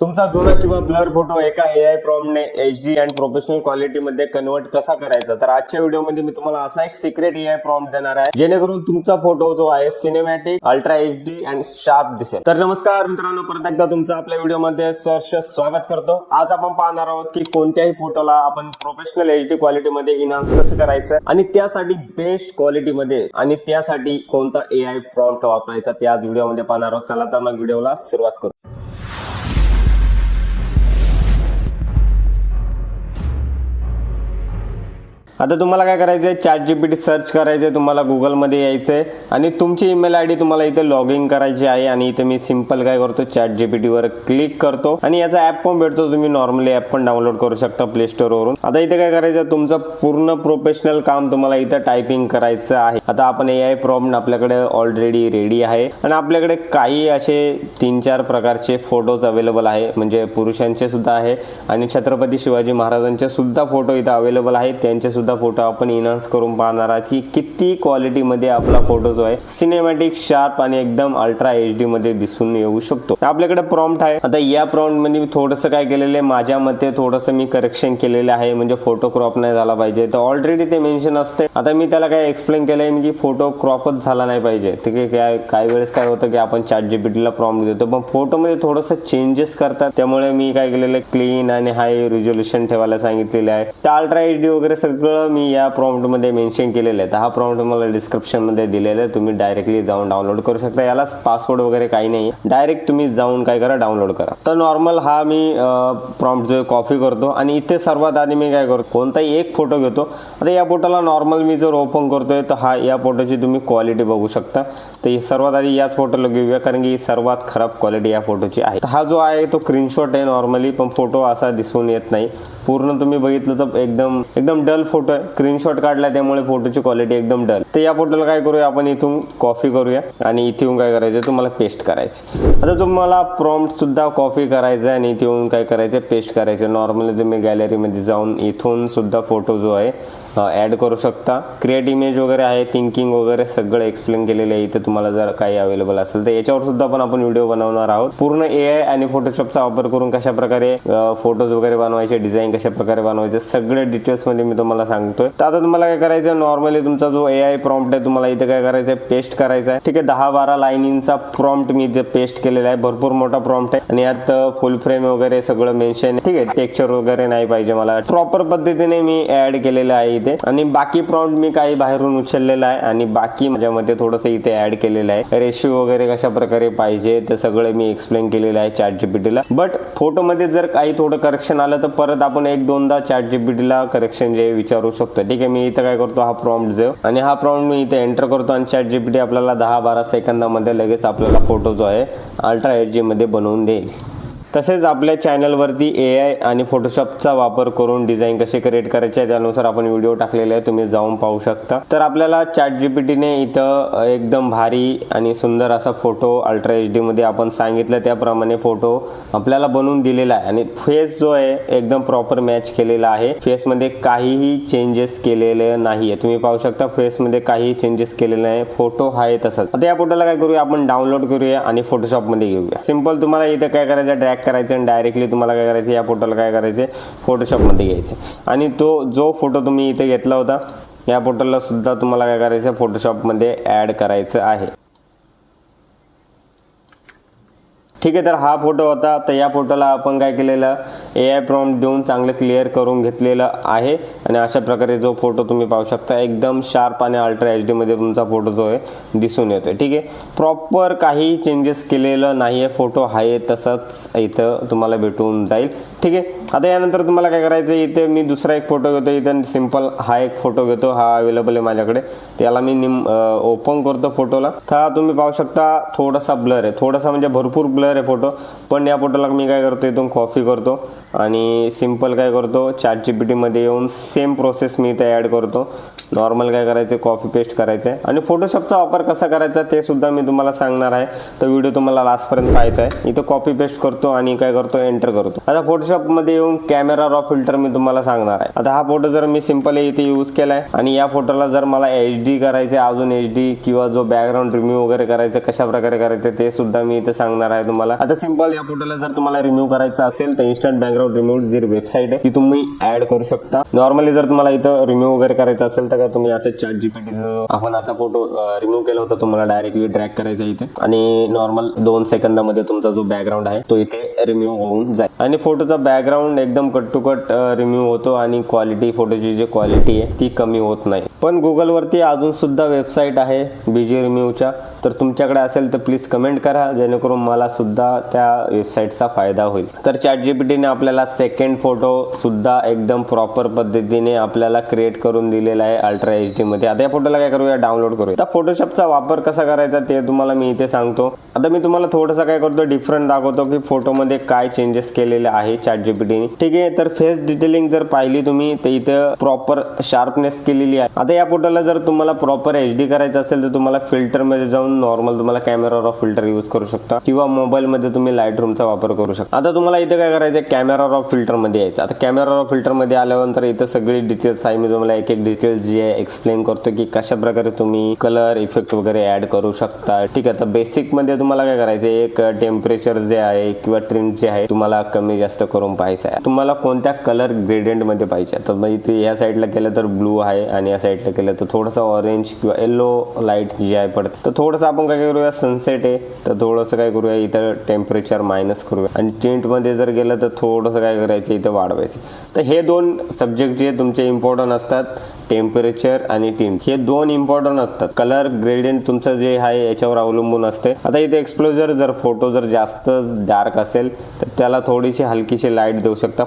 तुमचा जुना किंवा ब्लर फोटो एका एआय प्रॉम्प्टने एचडी अँड प्रोफेशनल क्वालिटी मध्ये कन्वर्ट कसा करायचा, तर आजच्या व्हिडिओमध्ये मी तुम्हाला असा एक सिक्रेट एआय प्रॉम्प्ट देणार आहे जेणेकरून तुमचा फोटो जो आहे cinematic, ultra HD and sharp दिसेल. तर नमस्कार मित्रांनो, परत एकदा तुमचं आपल्या व्हिडिओमध्ये सहर्ष स्वागत करतो. आज आपण पाहणार आहोत की कोणत्याही फोटोला आपण प्रोफेशनल एचडी क्वालिटी मध्ये इन्हान्स कसं करायचं आणि त्यासाठी बेस्ट क्वालिटी मध्ये आणि त्यासाठी कोणता एआय प्रॉम्प्ट वापरायचा ते आज व्हिडिओमध्ये पाहणार आहोत. चला तर मग व्हिडिओला सुरुवात करू. आता तुम्हाला काय करायचंय, ChatGPT सर्च करायचंय, तुम्हाला गुगलमध्ये यायचंय आणि तुमची ईमेल आयडी तुम्हाला इथे लॉग इन करायची आहे. आणि इथे मी सिंपल काय करतो, ChatGPT वर क्लिक करतो आणि याचा ऍप पण भेटतो. तुम्ही नॉर्मली ऍप पण डाउनलोड करू शकता प्ले स्टोर वरून. आता इथे काय करायचं, तुमचं पूर्ण प्रोफेशनल काम तुम्हाला इथे टायपिंग करायचं आहे. आता आपण एआय प्रॉम्प्ट आपल्याकडे ऑलरेडी रेडी आहे आणि आपल्याकडे काही असे 3-4 प्रकारचे फोटोज अवेलेबल आहे, म्हणजे पुरुषांचे सुद्धा आहे आणि छत्रपती शिवाजी महाराजांचे सुद्धा फोटो इथे अवेलेबल आहेत. त्यांचे सुद्धा फोटो आपण इन्हान्स करून पाहणार आहोत की किती क्वालिटी मध्ये आपला फोटो जो आहे सिनेमॅटिक, शार्प आणि एकदम अल्ट्रा एचडी मध्ये दिसून येऊ शकतो. आपल्याकडे प्रॉम्प्ट आहे. आता या प्रॉम्प्ट मध्ये थोडंसं काय केलेलं आहे, माझ्या मते थोडंसं मी करेक्शन केलेलं आहे, म्हणजे फोटो क्रॉप नाही झाला पाहिजे. तर ऑलरेडी ते मेन्शन असते. आता मी त्याला काय एक्सप्लेन केलंय की फोटो क्रॉपच झाला नाही पाहिजे. ठीक आहे, काही वेळेस काय होतं की आपण ChatGPT ला प्रॉम्प्ट देतो पण फोटो मध्ये थोडंसं चेंजेस करतात. त्यामुळे मी काय केलेलं आहे, क्लीन आणि हाय रिझोल्युशन ठेवायला सांगितलेलं आहे. तर अल्ट्रा एचडी वगैरे सगळं मी या प्रॉम्प्ट मध्ये मेन्शन केलेलं आहे. तर हा प्रॉम्प्ट मला डिस्क्रिप्शन मध्ये दिलेला आहे, तुम्ही डायरेक्टली जाऊन डाउनलोड करू शकता. याला पासवर्ड वगैरे काही नाही, डायरेक्ट तुम्ही जाऊन काय करा, डाउनलोड करा. तर नॉर्मल हा मी प्रॉम्प्ट जो कॉपी करतो आणि इथे सर्वात आधी मी काय करतो, कोणताही एक फोटो घेतो. आता या फोटोला नॉर्मल मी जर ओपन करतोय तर हा या फोटोची तुम्ही क्वालिटी बघू शकता. तर सर्वात आधी याच फोटोला घेऊया, कारण की सर्वात खराब क्वालिटी या फोटोची आहे. हा जो आहे तो स्क्रीनशॉट आहे नॉर्मली, पण फोटो असा दिसून येत नाही. पूर्ण तुम्ही बघितलं तर एकदम डल फोटो आहे. स्क्रीनशॉट काढला त्यामुळे फोटोची क्वालिटी एकदम डल. तर या फोटोला काय करूया, आपण इथून कॉपी करूया आणि इथे येऊन काय करायचं, तुम्हाला पेस्ट करायचं. आता तुम्हाला प्रॉम्प्ट सुद्धा कॉपी करायचं आणि इथे येऊन काय करायचं, पेस्ट करायचं. नॉर्मली तुम्ही गॅलरीमध्ये जाऊन इथून सुद्धा फोटो जो आहे ऍड करू शकता. क्रिएट इमेज वगैरे आहे, थिंकिंग वगैरे सगळं एक्सप्लेन केलेलं आहे. इथे तुम्हाला जर काही अवेलेबल असेल तर याच्यावर सुद्धा आपण व्हिडिओ बनवणार आहोत. पूर्ण एआय आणि फोटोशॉपचा वापर करून कशा प्रकारे फोटोज वगैरे बनवायचे, डिझाईन कशा प्रकारे बनवायचे, सगळे डिटेल्स मध्ये मी तुम्हाला सांगतोय. तर आता तुम्हाला काय करायचं, नॉर्मली तुमचा जो एआय प्रॉम्प्ट आहे तुम्हाला इथे काय करायचं, पेस्ट करायचा आहे. ठीक आहे, 10-12 लाईनींचा प्रॉम्प्ट मी इथे पेस्ट केलेला आहे. भरपूर मोठा प्रॉम्प्ट आहे आणि यात फुल फ्रेम वगैरे सगळं मेन्शन. ठीक आहे, टेक्स्चर वगैरे नाही पाहिजे मला, प्रॉपर पद्धतीने मी ऍड केलेलं आहे इथे. आणि बाकी प्रॉम्प्ट मी काही बाहेरून उचललेला आहे आणि बाकी माझ्यामध्ये थोडंसं इथे ऍड केलेलं आहे. रेशिओ वगैरे कशा प्रकारे पाहिजे ते सगळं मी एक्सप्लेन केलेलं आहे ChatGPT ला. बट फोटो मध्ये जर काही थोडं करेक्शन आलं तर परत आपण 1-2दा ChatGPT ला करेक्शन जे विचारू शकतो. ठीक आहे, मी इथं काय करतो, हा प्रॉम्प्ट जो आणि हा प्रॉम्प्ट मी इथे एंटर करतो आणि ChatGPT आपल्याला 10-12 सेकंदामध्ये लगेच आपल्याला फोटो जो आहे अल्ट्रा एचडी मध्ये बनवून देईल. तसेच आपल्या चॅनलवरती एआय आणि फोटोशॉपचा वापर करून डिझाईन कसे क्रिएट करायचे त्यानुसार आपण व्हिडिओ टाकलेले आहे, तुम्ही जाऊन पाहू शकता. तर आपल्याला ChatGPTने इथं एकदम भारी आणि सुंदर असा फोटो अल्ट्रा एचडी मध्ये आपण सांगितलं त्याप्रमाणे फोटो आपल्याला बनवून दिलेला आहे. आणि फेस जो आहे एकदम प्रॉपर मॅच केलेला आहे. फेस मध्ये काहीही चेंजेस केलेले नाहीये, तुम्ही पाहू शकता. फेस मध्ये काही चेंजेस केलेले नाही, फोटो आहे तसंच. आता या फोटोला काय करूया, आपण डाउनलोड करूया आणि फोटोशॉप मध्ये घेऊया. सिंपल तुम्हाला इथे काय करायचं, ड्रॅग करायचं आणि डायरेक्टली तुम्हाला काय करायचं, या फोटोला काय करायचं, फोटोशॉप मध्ये घ्यायचं आणि तो जो फोटो तुम्ही इथे घेतला होता या फोटोला सुद्धा तुम्हाला काय करायचं, फोटोशॉप मध्ये ऍड करायचं आहे. ठीक आहे, तर हा फोटो होता. तर या फोटोला आपण काय केलेलं, एआय प्रॉम्प्ट देऊन चांगलं क्लिअर करून घेतलेलं आहे आणि अशा प्रकारे जो फोटो तुम्ही पाहू शकता एकदम शार्प आणि अल्ट्रा एचडी मध्ये तुमचा फोटो जो आहे दिसून येतोय. ठीक आहे, प्रॉपर काही चेंजेस केलेलं नाहीये, फोटो आहे तसंच इथं तुम्हाला भेटून जाईल. ठीक आहे, आता यानंतर तुम्हाला काय करायचं, इथे मी दुसरा एक फोटो घेतो. इथे सिंपल हा एक फोटो घेतो, हा अवेलेबल आहे माझ्याकडे. त्याला मी ओपन करतो फोटोला. तर तुम्ही पाहू शकता थोडासा ब्लर आहे, थोडासा म्हणजे भरपूर ब्लर आहे फोटो. पण या फोटोला मी काय करतो, इथून कॉपी करतो आणि सिंपल काय करतो, ChatGPT मध्ये येऊन सेम प्रोसेस मी इथे ऍड करतो. नॉर्मल काय करायचं, कॉपी पेस्ट करायचं आहे. आणि फोटोशॉपचा वापर कसा करायचा ते सुद्धा मी तुम्हाला सांगणार आहे, तर व्हिडिओ तुम्हाला लास्टपर्यंत पाहायचा आहे. इथं कॉपी पेस्ट करतो आणि काय करतो, एंटर करतो. आता फोटोशॉपमध्ये येऊन कॅमेरा रॉ फिल्टर मी तुम्हाला सांगणार आहे. आता हा फोटो जर मी सिंपल इथे यूज केलाय आणि या फोटोला जर मला HD करायचे, अजून HD किंवा जो बॅकग्राऊंड रिमूव्ह वगैरे करायचं कशा प्रकारे करायचं ते सुद्धा मी इथे सांगणार आहे तुम्हाला. आता सिंपल या फोटोला जर तुम्हाला रिमूव्ह करायचं असेल तर इन्स्टंट बॅकग्राऊंड रिमूव्ह जी वेबसाईट आहे ती तुम्ही ऍड करू शकता. नॉर्मली जर तुम्हाला इथं रिमूव्ह वगैरे करायचं असेल तर काय तुम्ही असं ChatGPT आपण आता फोटो रिमूव्ह केला होता, तुम्हाला डायरेक्टली ड्रॅग करायचा इथे आणि नॉर्मल 2 सेकंदामध्ये तुमचा जो बॅकग्राऊंड आहे तो इथे रिमूव्ह होऊन जाईल आणि फोटोचा बॅकग्राऊंड एकदम कट टू कट रिमूव्ह होतो आणि क्वालिटी, फोटोची जी क्वालिटी आहे ती कमी होत नाही. पण गुगलवरती अजून सुद्धा वेबसाईट आहे बीजी रिमूव्हच्या, तर तुमच्याकडे असेल तर प्लीज कमेंट करा, जेणेकरून मला सुद्धा त्या वेबसाईटचा फायदा होईल. तर ChatGPTने आपल्याला सेकंड फोटो सुद्धा एकदम प्रॉपर पद्धतीने आपल्याला क्रिएट करून दिलेला आहे अल्ट्रा HD मध्ये. आता या फोटोला काय करूया, डाउनलोड करूया. आता फोटोशॉपचा वापर कसा करायचा ते तुम्हाला मी इथे सांगतो. आता मी तुम्हाला थोडंसं काय करतो, डिफरंट दाखवतो की फोटोमध्ये काय चेंजेस केलेले आहे ChatGPTने. ठीक आहे, तर फेस डिटेलिंग जर पाहिली तुम्ही तर इथे प्रॉपर शार्पनेस केलेली आहे. आता या फोटोला जर तुम्हाला प्रॉपर HD करायचं असेल तर तुम्हाला फिल्टर मध्ये जाऊन नॉर्मल तुम्हाला कॅमेरा रॉ फिल्टर यूज करू शकता किंवा मोबाईल मध्ये तुम्ही लाईट रूमचा वापर करू शकता. आता तुम्हाला इथे काय करायचं, कॅमेरा रॉ फिल्टर मध्ये यायचं. आता कॅमेरा रॉ फिल्टर मध्ये आल्यानंतर इथं सगळी डिटेल्स आहे, मी तुम्हाला एक एक डिटेल्स जी आहे एक्सप्लेन करतो की कशा प्रकारे तुम्ही कलर इफेक्ट वगैरे ऍड करू शकता. ठीक आहे, तर बेसिक मध्ये तुम्हाला काय करायचं, एक टेम्परेचर जे आहे किंवा ट्रिम जे आहे तुम्हाला कमी जास्त करून पाहायचं आहे. तुम्हाला कोणत्या कलर ग्रेडियंट मध्ये पाहिजे, तर मग इथे या साईडला केलं तर ब्लू आहे आणि या साईडला केलं तर थोडंसं ऑरेंज किंवा येलो लाईट जी आहे पडते. तर थोडंसं आपण काय करूया, सनसेट आहे तर थोडंसं काय करूया इथं टेम्परेचर मायनस करूया आणि टिंट मध्ये जर गेलं तर थोडंसं काय करायचं इथं वाढवायचं. तर हे 2 सब्जेक्ट जे तुमचे इम्पॉर्टंट असतात, टेम्परेचर आणि टिंट, हे 2 इम्पॉर्टंट असतात. कलर ग्रेडियंट तुमचं जे आहे याच्यावर अवलंबून असते. आता इथे एक्सप्लोजर, जर फोटो जर जास्त डार्क असेल तर त्याला थोडीशी हलकीशी लाईट देऊ शकता,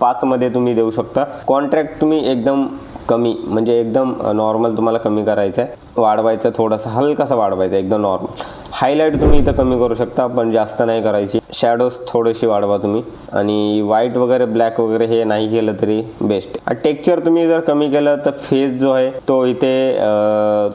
+5 मध्ये तुम्ही देऊ शकता. कॉन्ट्रॅक्ट तुम्ही एकदम कमी, म्हणजे एकदम नॉर्मल तुम्हाला कमी करायचं आहे, वाढवायचं थोडंसं हलकासा वाढवायचं, एकदम नॉर्मल. हायलाईट तुम्ही इथं कमी करू शकता पण जास्त नाही करायची. शॅडोज थोडीशी वाढवा तुम्ही आणि व्हाईट वगैरे ब्लॅक वगैरे हे नाही केलं तरी बेस्ट. टेक्स्चर तुम्ही जर कमी केलं तर फेस जो आहे तो इथे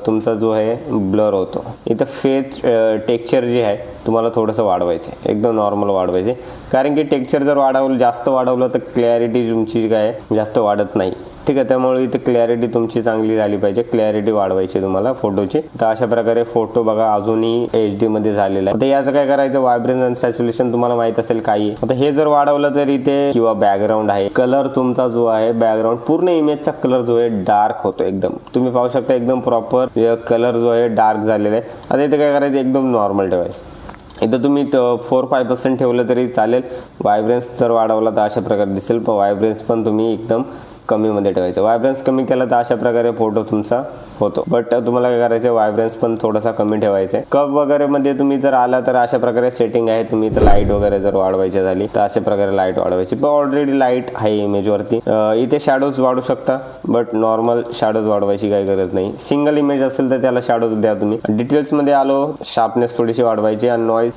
तुमचा जो आहे ब्लर होतो. इथं फेस टेक्स्चर जे आहे तुम्हाला थोडंसं वाढवायचं आहे, एकदम नॉर्मल वाढवायचे, कारण की टेक्स्चर जर जास्त वाढवलं तर क्लॅरिटी तुमची काय जास्त वाढत नाही. ठीक आहे, त्यामुळे इथे क्लॅरिटी तुमची चांगली झाली पाहिजे, क्लॅरिटी वाढवायची तुम्हाला फोटोची. तर अशा प्रकारे फोटो बघा अजूनही HD मध्ये झालेला आहे. आता याचं काय करायचं, व्हायब्रन्स आणि सॅच्युरेशन तुम्हाला माहित असेल काही. आता हे जर वाढवलं तर इथे किंवा बॅकग्राऊंड आहे, कलर तुमचा जो आहे बॅकग्राऊंड पूर्ण इमेजचा कलर जो आहे डार्क होतो एकदम. तुम्ही पाहू शकता एकदम प्रॉपर कलर जो आहे डार्क झालेला आहे. आता इथे काय करायचं, एकदम नॉर्मल ठेवायचं. इथं तुम्ही 4-5% ठेवलं तरी चालेल. व्हायब्रन्स जर वाढवला तर अशा प्रकारे दिसेल, पण व्हायब्रन्स पण तुम्ही एकदम कमी मध्ये ठेवायचं. व्हायब्रन्स कमी केला तर अशा प्रकारे फोटो तुमचा होतो. बट तुम्हाला काय करायचं, व्हायब्रन्स पण थोडासा कमी ठेवायचा. कप वगैरे मध्ये तुम्ही जर आला तर अशा प्रकारे सेटिंग आहे. तुम्ही तर लाईट वगैरे जर वाढवायची झाली तर अशा प्रकारे लाईट वाढवायची, पण ऑलरेडी लाईट आहे इमेज वरती. इथे शॅडोज वाढू शकता, बट नॉर्मल शॅडोज वाढवायची काही गरज नाही. सिंगल इमेज असेल तर त्याला शॅडोज द्या तुम्ही. डिटेल्स मध्ये आलो, शार्पनेस थोडीशी वाढवायची आणि नॉइज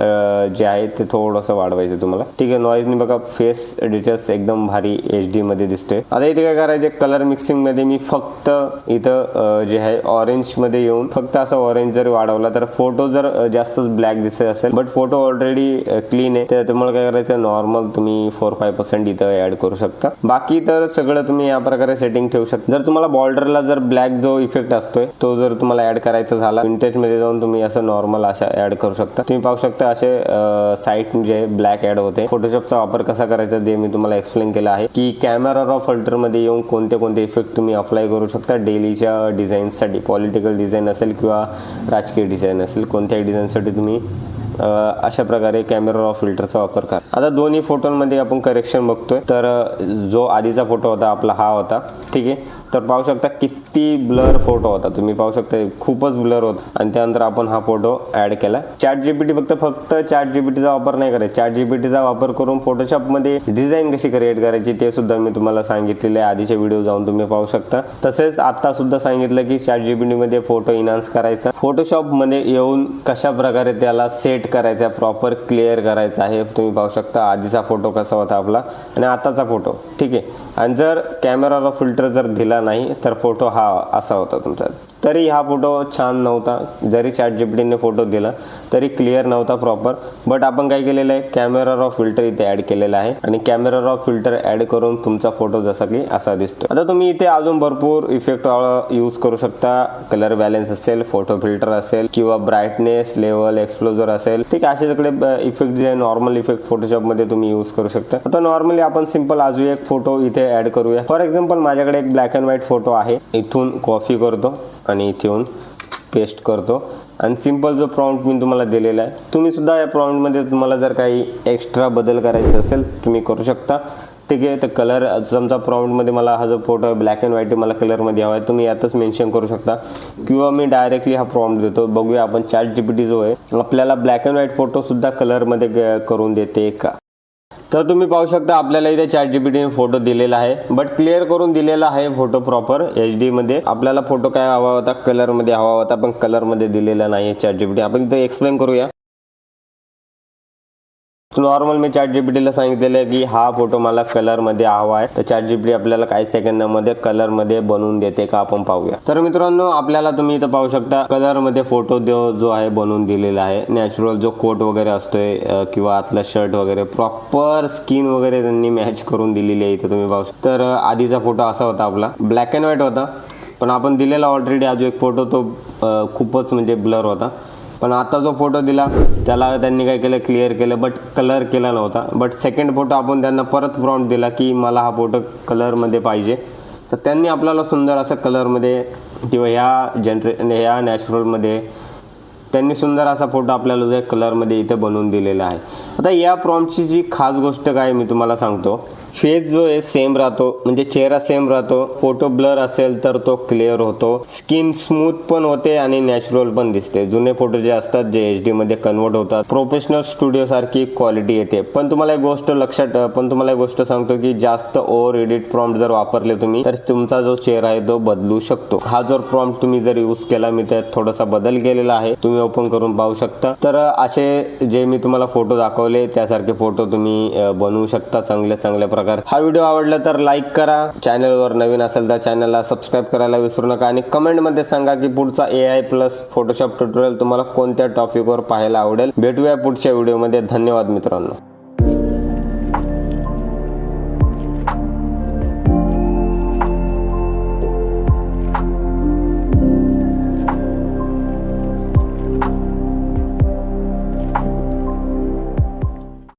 जे आहे ते थोडंसं वाढवायचं तुम्हाला. ठीक आहे, नॉइजने बघा फेस डिटेल्स एकदम भारी HD मध्ये दिसतोय. आता इथे काय करायचे, कलर मिक्सिंग मध्ये मी फक्त इथं जे आहे ऑरेंज मध्ये येऊन फक्त असं ऑरेंज जर वाढवला तर फोटो जर जास्तच ब्लॅक दिसत असेल, बट फोटो ऑलरेडी क्लीन आहे, त्यामुळे काय करायचं, नॉर्मल तुम्ही 4-5% इथं ऍड करू शकता. बाकी तर सगळं तुम्ही या प्रकारे सेटिंग ठेवू शकता. जर तुम्हाला बॉर्डरला जर ब्लॅक जो इफेक्ट असतोय तो जर तुम्हाला ऍड करायचा झाला, विंटेज मध्ये जाऊन तुम्ही असं नॉर्मल अशा ऍड करू शकता. तुम्ही पाहू शकता असे साईट जे ब्लॅक ऍड होते. फोटोशॉपचा वापर कसा करायचा ते मी तुम्हाला एक्सप्लेन केला आहे की कॅमेरा रॉ फिल्टर मध्ये येऊन कोणते कोणते इफेक्ट तुम्ही अप्लाय करू शकता डेलीच्या डिझाईनसाठी. पॉलिटिकल डिझाईन असेल किंवा राजकीय डिझाईन असेल, कोणत्याही डिझाईनसाठी तुम्ही अशा प्रकारे कॅमेरा रॉ फिल्टरचा वापर करा. आता दोन्ही फोटोंमध्ये आपण करेक्शन बघतोय. तर जो आधीचा फोटो होता आपला हा होता, ठीक आहे. तर पाहू शकता किती ब्लर फोटो होता, तुम्ही पाहू शकता खूपच ब्लर होता. आणि त्यानंतर आपण हा फोटो ऍड केला. ChatGPT फक्त ChatGPTचा वापर नाही करायचा, ChatGPTचा वापर करून फोटोशॉप मध्ये डिझाईन कशी क्रिएट करायची ते सुद्धा मी तुम्हाला सांगितलेले आहे. आधीचे व्हिडिओ जाऊन तुम्ही पाहू शकता. तसेच आता सुद्धा सांगितलं की ChatGPT मध्ये फोटो इन्हान्स करायचा, फोटोशॉप मध्ये येऊन कशा प्रकारे त्याला सेट करायचा, प्रॉपर क्लिअर करायचा आहे. तुम्ही पाहू शकता आधीचा फोटो कसा होता आपला आणि आताचा फोटो, ठीक आहे. आणि जर कॅमेरा रॉ फिल्टर जर दिला केला नाही तर फोटो हा असा होता तुमचा. तरी हा फोटो छान नव्हता, जरी ChatGPTने फोटो दिला तरी क्लिअर नव्हता प्रॉपर. बट आपण काय केलेलं आहे, कॅमेरा रॉ फिल्टर इथे ॲड केलेला आहे आणि कॅमेरा रॉ फिल्टर ॲड करून तुमचा फोटो जसा की असा दिसतो. आता तुम्ही इथे अजून भरपूर इफेक्ट यूज करू शकता. कलर बॅलन्स असेल, फोटो फिल्टर असेल किंवा ब्राईटनेस लेवल, एक्सप्लोजर असेल, ठीक आहे. असे सगळे इफेक्ट जे नॉर्मल इफेक्ट फोटोशॉपमध्ये तुम्ही यूज करू शकता. आता नॉर्मली आपण सिंपल अजून एक फोटो इथे ॲड करूया. फॉर एक्झाम्पल माझ्याकडे एक ब्लॅक अँड व्हाईट फोटो आहे. इथून कॉपी करतो आणि इथे येऊन पेस्ट करतो आणि सिंपल जो प्रॉम्प्ट मी तुम्हाला दिलेला आहे, तुम्ही सुद्धा या प्रॉम्प्टमध्ये तुम्हाला जर काही एक्स्ट्रा बदल करायचे असेल तुम्ही करू शकता. ठीक आहे. तर कलर समजा प्रॉम्प्टमध्ये मला हा जो फोटो आहे ब्लॅक अँड व्हाईट मला कलरमध्ये हवा आहे, तुम्ही यातच मेन्शन करू शकता किंवा मी डायरेक्टली हा प्रॉम्प्ट देतो. बघूया आपण ChatGPT जो आहे आपल्याला ब्लॅक अँड व्हाईट फोटो सुद्धा कलरमध्ये करून देते का. तर तुम्ही पाहू शकता आपल्याला इथे ChatGPTने फोटो दिलेला आहे, बट क्लिअर करून दिलेला आहे फोटो प्रॉपर HD मध्ये. आपल्याला फोटो काय हवा होता, कलरमध्ये हवा होता, पण कलरमध्ये दिलेला नाही ChatGPT. आपण इथे एक्सप्लेन करूया. नॉर्मल मी ChatGPTला सांगितलेलं आहे की हा फोटो मला कलरमध्ये हवा आहे, तर ChatGPT आपल्याला काही सेकंदामध्ये कलरमध्ये बनवून देते का आपण पाहूया. तर मित्रांनो आपल्याला तुम्ही इथं पाहू शकता कलरमध्ये फोटो जो आहे बनवून दिलेला आहे. नॅचरल जो कोट वगैरे असतोय किंवा आतला शर्ट वगैरे प्रॉपर स्किन वगैरे त्यांनी मॅच करून दिलेली आहे इथं तुम्ही पाहू शकता. तर आधीचा फोटो असा होता, आपला ब्लॅक अँड व्हाईट होता, पण आपण दिलेला ऑलरेडी अजून एक फोटो तो खूपच म्हणजे ब्लर होता. पण आता जो फोटो दिला त्याला त्यांनी काय केलं, क्लिअर केलं, बट कलर केला नव्हता. बट सेकंड फोटो आपण त्यांना परत प्रॉम्प्ट दिला की मला हा फोटो कलरमध्ये पाहिजे, तर त्यांनी आपल्याला सुंदर असं कलरमध्ये किंवा ह्या नॅचरलमध्ये त्यांनी सुंदर असा फोटो आपल्याला जो कलरमध्ये इथे बनवून दिलेला आहे. आता या प्रॉम्प्टची जी खास गोष्ट काय मी तुम्हाला सांगतो, फेस जो आहे सेम राहतो, म्हणजे चेहरा सेम राहतो. फोटो ब्लर असेल तर तो क्लिअर होतो, स्किन स्मूथ पण होते आणि नॅचरल पण दिसते. जुने फोटो जे असतात जे HD मध्ये कन्वर्ट होतात, प्रोफेशनल स्टुडिओ सारखी क्वालिटी येते. पण तुम्हाला एक गोष्ट सांगतो की जास्त ओव्हर एडिट प्रॉम्प्ट जर वापरले तुम्ही तर तुमचा जो चेहरा आहे तो बदलू शकतो. हा जो प्रॉम्प्ट तुम्ही जर यूज केला, मी त्यात थोडासा बदल केलेला आहे, तुम्ही ओपन करून पाहू शकता. तर असे जे मी तुम्हाला फोटो दाखवले त्यासारखे फोटो तुम्ही बनवू शकता चांगल्या प्रकारे. हा व्हिडिओ आवडला तर लाईक करा, चॅनलवर नवीन असेल तर चॅनलला सबस्क्राईब करायला विसरू नका आणि कमेंटमध्ये सांगा की पुढचा AI प्लस फोटोशॉप ट्युटोरियल तुम्हाला कोणत्या टॉपिकवर पाहायला आवडेल. भेटूया पुढच्या व्हिडिओमध्ये. धन्यवाद मित्रांनो.